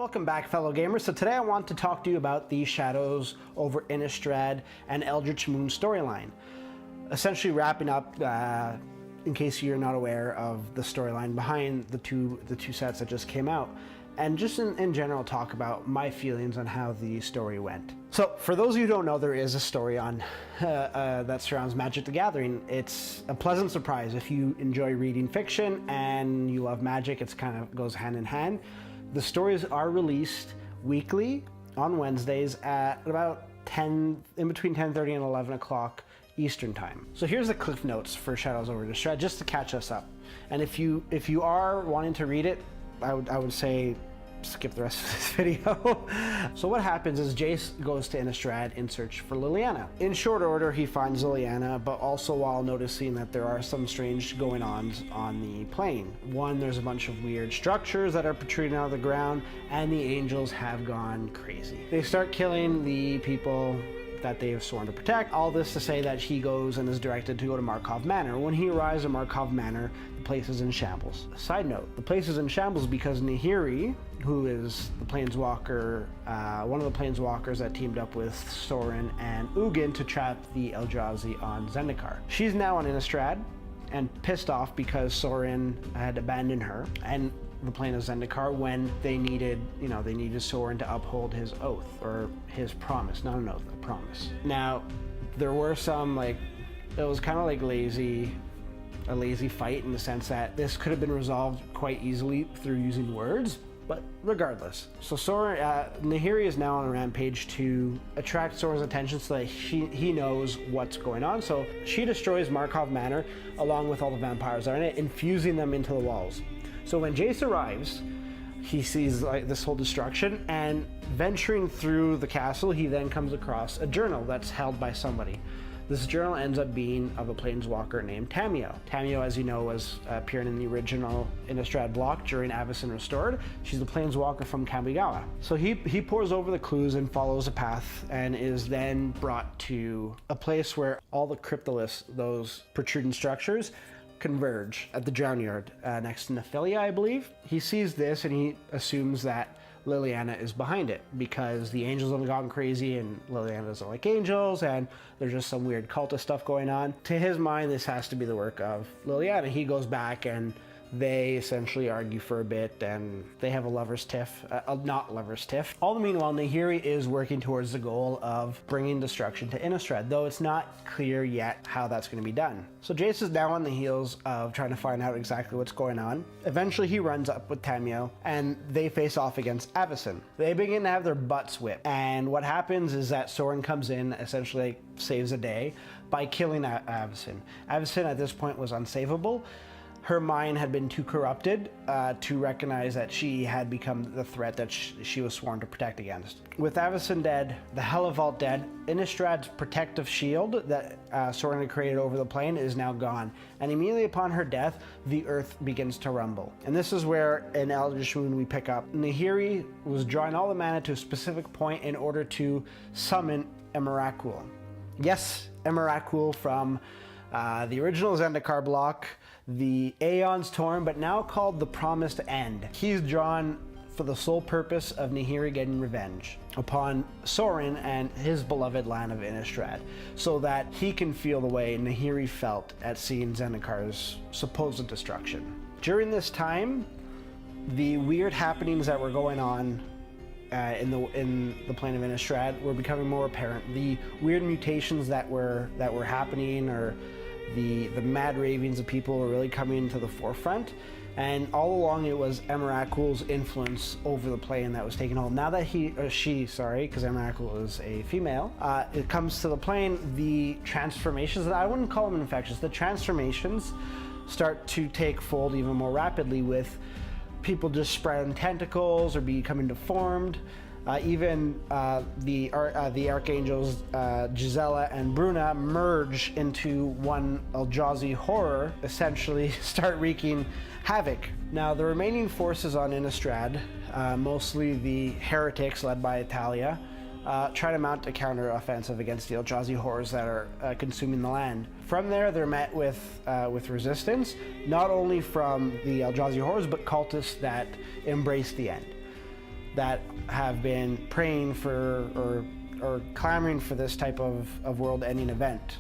Welcome back, fellow gamers. So today I want to talk to you about the Shadows over Innistrad and Eldritch Moon storyline. Essentially wrapping up, in case you're not aware of the storyline behind the two sets that just came out, and just in general talk about my feelings on how the story went. So for those of you who don't know, there is a story on that surrounds Magic the Gathering. It's a pleasant surprise. If you enjoy reading fiction and you love Magic, it's kind of goes hand in hand. The stories are released weekly on Wednesdays at about in between 10:30 and 11 o'clock Eastern time. So here's the cliff notes for Shadows over Innistrad, just to catch us up. And if you are wanting to read it, I would say skip the rest of this video. So what happens is Jace goes to Innistrad in search for Liliana. In short order, he finds Liliana, but also while noticing that there are some strange going-ons on the plane. One, there's a bunch of weird structures that are protruding out of the ground, and the angels have gone crazy. They start killing the people that they have sworn to protect. All this to say that he goes and is directed to go to Markov Manor. When he arrives at Markov Manor, the place is in shambles. Side note, the place is in shambles because Nahiri, who is the planeswalker, one of the planeswalkers that teamed up with Sorin and Ugin to trap the Eldrazi on Zendikar. She's now on Innistrad and pissed off because Sorin had abandoned her and the plane of Zendikar when they needed Sorin to uphold his oath, or his promise, not an oath, a promise. Now, there were some, it was kind of like a lazy fight in the sense that this could have been resolved quite easily through using words, but regardless. So Sorin, Nahiri is now on a rampage to attract Sorin's attention so that he knows what's going on. So she destroys Markov Manor along with all the vampires that are in it, infusing them into the walls. So when Jace arrives, he sees this whole destruction, and venturing through the castle, he then comes across a journal that's held by somebody. This journal ends up being of a planeswalker named Tamiyo. Tamiyo, as you know, was appearing in the original Innistrad block during Avacyn Restored. She's the planeswalker from Kamigawa. So he pores over the clues and follows a path, and is then brought to a place where all the cryptoliths, those protruding structures, converge at the Drown Yard next to Nephilia, I believe. He sees this and he assumes that Liliana is behind it because the angels have gone crazy and Liliana doesn't like angels and there's just some weird cultist stuff going on. To his mind, this has to be the work of Liliana. He goes back and they essentially argue for a bit and they have a lover's tiff, not lover's tiff. All the meanwhile, Nahiri is working towards the goal of bringing destruction to Innistrad, though it's not clear yet how that's going to be done. So Jace is now on the heels of trying to find out exactly what's going on. Eventually he runs up with Tamiyo and they face off against Avacyn. They begin to have their butts whipped, and what happens is that Sorin comes in, essentially saves the day by killing Avacyn. Avacyn at this point was unsavable. Her mind had been too corrupted to recognize that she had become the threat that she was sworn to protect against. With Avacyn dead, the Hellevault dead, Innistrad's protective shield that Sorin had created over the plane is now gone. And immediately upon her death, the earth begins to rumble. And this is where in Eldritch Moon we pick up. Nahiri was drawing all the mana to a specific point in order to summon Emrakul. Yes, Emrakul from the original Zendikar block, the Aeon's Torn, but now called the Promised End. He's drawn for the sole purpose of Nahiri getting revenge upon Sorin and his beloved land of Innistrad, so that he can feel the way Nahiri felt at seeing Zendikar's supposed destruction. During this time, the weird happenings that were going on in the plane of Innistrad were becoming more apparent. The weird mutations that were happening, or the mad ravings of people, were really coming to the forefront, and all along it was Emrakul's influence over the plane that was taking hold. Now that because Emrakul is a female, it comes to the plane, the transformations, I wouldn't call them infections, the transformations start to take fold even more rapidly, with people just spreading tentacles or becoming deformed. Even the archangels Gisela and Bruna merge into one Eldrazi horror, essentially start wreaking havoc. Now the remaining forces on Innistrad, mostly the heretics led by Italia, try to mount a counter-offensive against the Eldrazi horrors that are consuming the land. From there, they're met with resistance, not only from the Eldrazi horrors, but cultists that embrace the end. that have been praying for or clamoring for this type of world-ending event.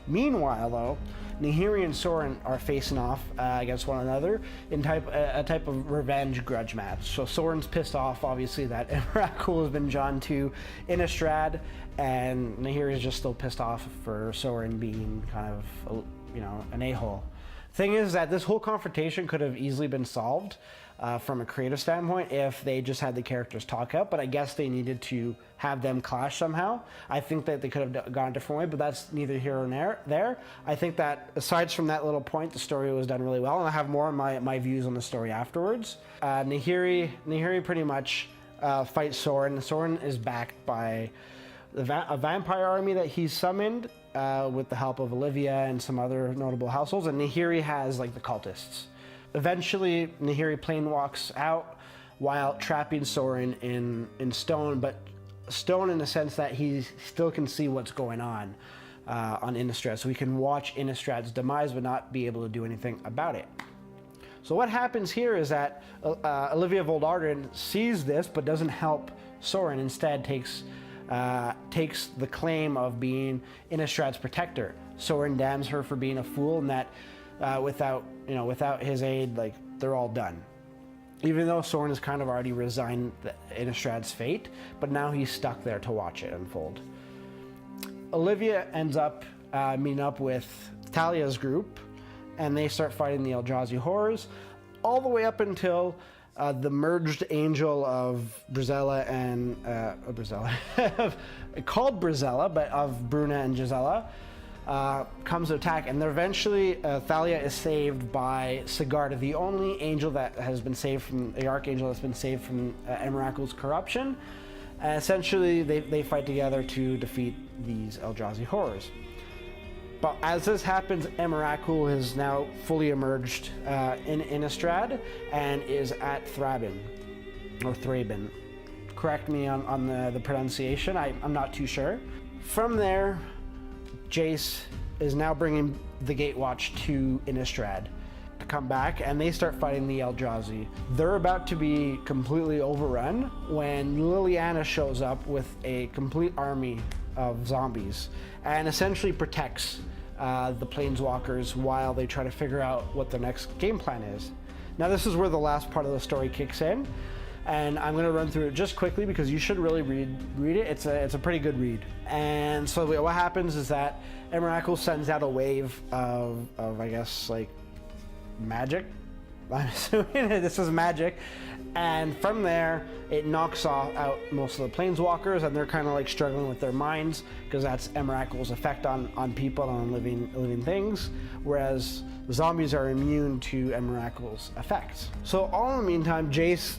Meanwhile, though, Nahiri and Sorin are facing off against one another in a type of revenge grudge match. So Sorin's pissed off, obviously, that Emrakul has been drawn to Innistrad, and Nahiri is just still pissed off for Sorin being kind of, an a-hole. Thing is that this whole confrontation could have easily been solved from a creative standpoint if they just had the characters talk out, but I guess they needed to have them clash somehow. I think that they could have gone a different way, but that's neither here nor there. I think that aside from that little point, the story was done really well, and I have more on my views on the story afterwards. Nahiri pretty much fights Sorin. Sorin is backed by a vampire army that he's summoned with the help of Olivia and some other notable households, and Nahiri has like the cultists. Eventually, Nahiri plane walks out while trapping Sorin in stone, but stone in the sense that he still can see what's going on Innistrad, so he can watch Innistrad's demise but not be able to do anything about it. So what happens here is that Olivia Voldaren sees this but doesn't help Sorin, instead takes the claim of being Innistrad's protector. Sorin damns her for being a fool, and that without his aid, like, they're all done. Even though Sorin has kind of already resigned Innistrad's fate, but now he's stuck there to watch it unfold. Olivia ends up meeting up with Thalia's group, and they start fighting the Eldrazi horrors, all the way up until the merged angel of Brizella and called Brizella, but of Bruna and Gisela, comes to attack, and eventually Thalia is saved by Sigarda, the only angel that has been saved from the archangel that's been saved from Emrakul's corruption. Essentially, they fight together to defeat these Eldrazi horrors. But as this happens, Emrakul has now fully emerged in Innistrad and is at Thraben, or Thraben. Correct me on the pronunciation, I'm not too sure. From there, Jace is now bringing the Gatewatch to Innistrad to come back, and they start fighting the Eldrazi. They're about to be completely overrun when Liliana shows up with a complete army of zombies and essentially protects the Planeswalkers while they try to figure out what the next game plan is. Now this is where the last part of the story kicks in, and I'm going to run through it just quickly because you should really read it. It's a pretty good read. And so what happens is that Emrakul sends out a wave of I guess, like, magic. I'm assuming this is magic. And from there, it knocks out most of the Planeswalkers, and they're kind of like struggling with their minds because that's Emrakul's effect on people and on living things, whereas the zombies are immune to Emrakul's effects. So all in the meantime, Jace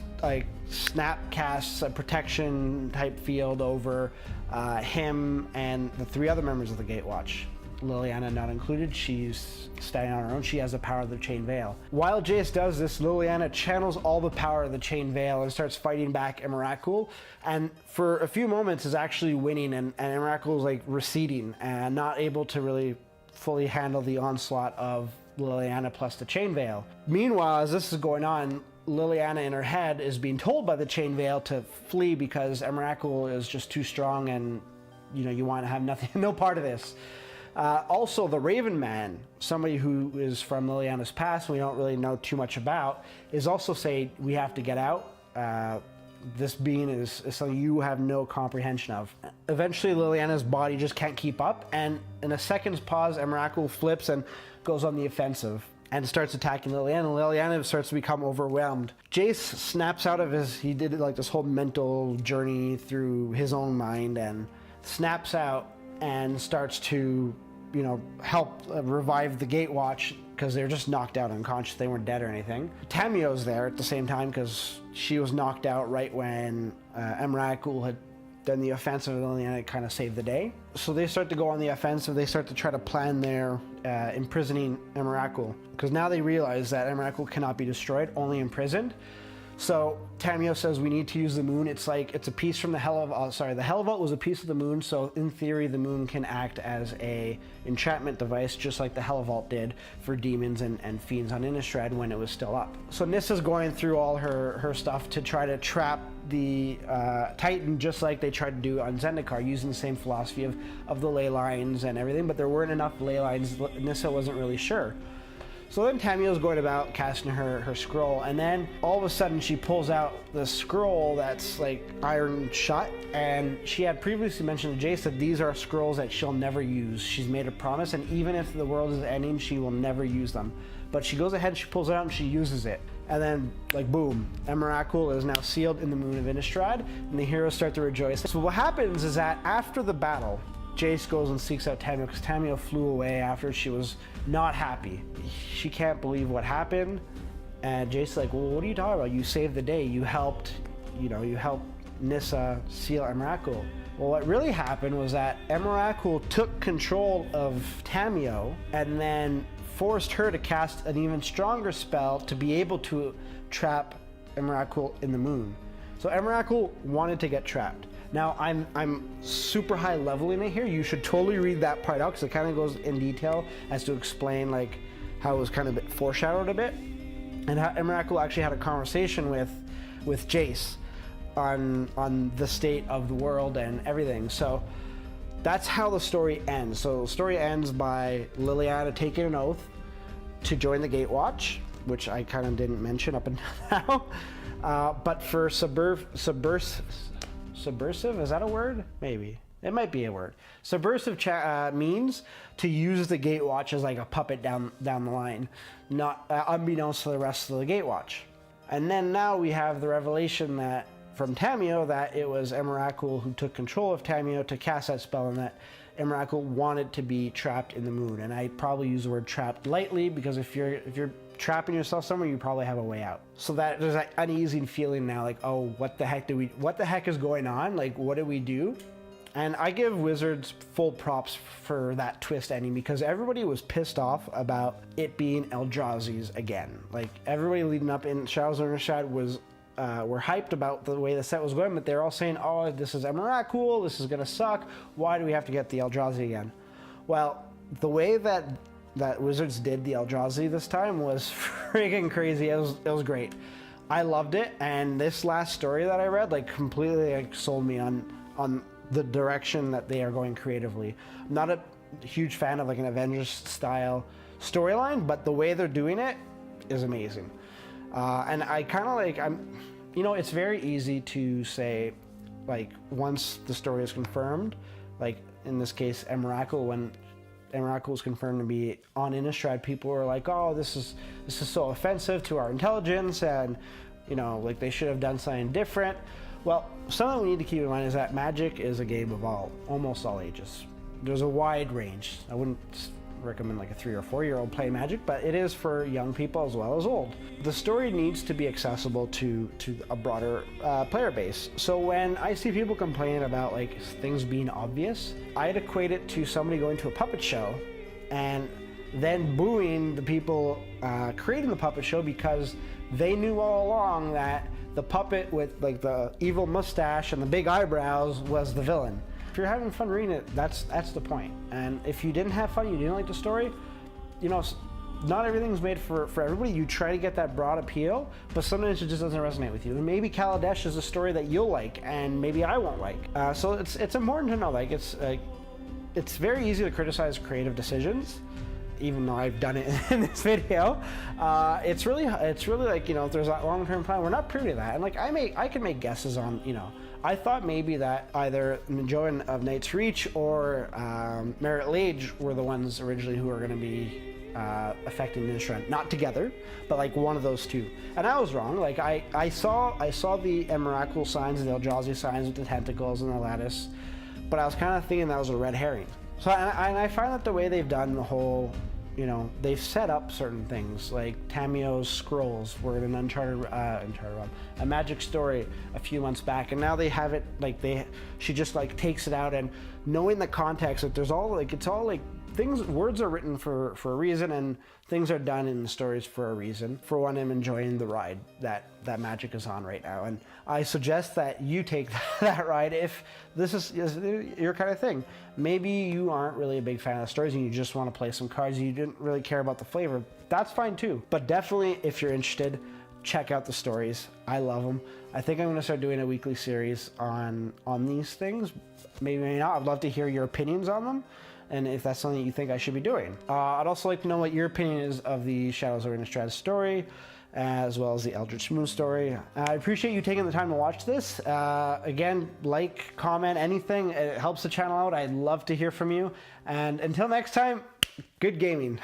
snap casts a protection type field over him and the three other members of the Gatewatch. Liliana not included, she's standing on her own. She has the power of the Chain Veil. While Jace does this, Liliana channels all the power of the Chain Veil and starts fighting back Emrakul, and for a few moments is actually winning, and Emrakul's like receding and not able to really fully handle the onslaught of Liliana plus the Chain Veil. Meanwhile, as this is going on, Liliana in her head is being told by the Chain Veil to flee because Emrakul is just too strong, and you want to have no part of this. Also, the Raven Man, somebody who is from Liliana's past, we don't really know too much about, is also saying we have to get out. This being is something you have no comprehension of. Eventually, Liliana's body just can't keep up, and in a second's pause, Emrakul flips and goes on the offensive and starts attacking Liliana. Liliana starts to become overwhelmed. Jace snaps out of he did like this whole mental journey through his own mind, and snaps out and starts to help revive the Gatewatch because they're just knocked out unconscious. They weren't dead or anything. Tamio's there at the same time because she was knocked out right when Emrakul had done the offensive, and Liliana kind of saved the day. So they start to go on the offensive. They start to try to plan their imprisoning Emrakul, because now they realize that Emrakul cannot be destroyed, only imprisoned. So Tamio says we need to use the moon. It's a piece from the the Hell Vault was a piece of the moon, so in theory the moon can act as a enchantment device, just like the Hell Vault did for demons and fiends on Innistrad when it was still up. So Nissa's going through all her stuff to try to trap the Titan, just like they tried to do on Zendikar, using the same philosophy of the ley lines and everything, but there weren't enough ley lines. Nissa wasn't really sure. So then Tamio's going about casting her scroll, and then all of a sudden she pulls out the scroll that's like iron shut, and she had previously mentioned to Jace that these are scrolls that she'll never use. She's made a promise, and even if the world is ending, she will never use them. But she goes ahead, she pulls it out, and she uses it. And then, like, boom, Emrakul is now sealed in the moon of Innistrad, and the heroes start to rejoice. So what happens is that after the battle, Jace goes and seeks out Tamio, because Tamio flew away after she was not happy. She can't believe what happened, and Jace's like, well, what are you talking about? You saved the day. You helped Nissa seal Emrakul. Well, what really happened was that Emrakul took control of Tamio and then forced her to cast an even stronger spell to be able to trap Emrakul in the moon. So Emrakul wanted to get trapped. Now, I'm super high leveling it here. You should totally read that part out, because it kind of goes in detail as to explain like how it was kind of foreshadowed a bit, and how Emrakul actually had a conversation with Jace on the state of the world and everything. So that's how the story ends. So the story ends by Liliana taking an oath to join the Gatewatch, which I kind of didn't mention up until now. But for subversive, is that a word? Maybe. It might be a word. Subversive means to use the Gatewatch as like a puppet down the line, not unbeknownst to the rest of the Gatewatch. And then now we have the revelation that from Tamio that it was Emrakul who took control of Tamio to cast that spell, and that Emrakul wanted to be trapped in the moon. And I probably use the word trapped lightly, because if you're trapping yourself somewhere, you probably have a way out. So that there's that uneasy feeling now, like, oh, what the heck is going on? Like, what do we do? And I give Wizards full props for that twist ending, because everybody was pissed off about it being Eldrazi's again. Like, everybody leading up in Shadows of Innistrad were hyped about the way the set was going, but they're all saying, oh, this is Emrakul, this is gonna suck. Why do we have to get the Eldrazi again? Well, the way that Wizards did the Eldrazi this time was freaking crazy. It was great. I loved it, and this last story that I read like completely like sold me on the direction that they are going creatively. I'm not a huge fan of like an Avengers style storyline, but the way they're doing it is amazing. And I kind of like, it's very easy to say, like, once the story is confirmed, like in this case Emrakul, when Emrakul was confirmed to be on Innistrad, people were like, oh, this is so offensive to our intelligence, and like they should have done something different. Well, something we need to keep in mind is that Magic is a game of almost all ages. There's a wide range. I wouldn't recommend like a 3 or 4 year old play Magic, but it is for young people as well as old. The story needs to be accessible to a broader player base. So when I see people complaining about like things being obvious, I'd equate it to somebody going to a puppet show and then booing the people creating the puppet show, because they knew all along that the puppet with like the evil mustache and the big eyebrows was the villain. If you're having fun reading it, that's the point. And if you didn't have fun, you didn't like the story, not everything's made for everybody. You try to get that broad appeal, but sometimes it just doesn't resonate with you. And maybe Kaladesh is a story that you'll like, and maybe I won't like. So it's important to know, like, it's very easy to criticize creative decisions, even though I've done it in this video. It's really like, if there's that long-term plan, we're not privy to that. And like, I can make guesses on, I thought maybe that either Joan of Knight's Reach or MacLeod were the ones originally who were going to be affecting Innistrad, not together, but like one of those two. And I was wrong. Like I saw the Emrakul signs and the Eldrazi signs with the tentacles and the lattice, but I was kind of thinking that was a red herring. So and I find that the way they've done the whole, they've set up certain things, like Tamio's scrolls were in an Uncharted realm, a Magic story a few months back, and now they have it like she just like takes it out, and knowing the context, that there's all like, it's all like words are written for a reason, and things are done in the stories for a reason. For one, I'm enjoying the ride that Magic is on right now, and I suggest that you take that ride if this is your kind of thing. Maybe you aren't really a big fan of the stories and you just want to play some cards and you didn't really care about the flavor. That's fine too. But definitely, if you're interested, check out the stories. I love them. I think I'm going to start doing a weekly series on these things. Maybe not. I'd love to hear your opinions on them, and if that's something you think I should be doing. I'd also like to know what your opinion is of the Shadows over Innistrad story, as well as the Eldritch Moon story. I appreciate you taking the time to watch this. Again, like, comment, anything. It helps the channel out. I'd love to hear from you. And until next time, good gaming.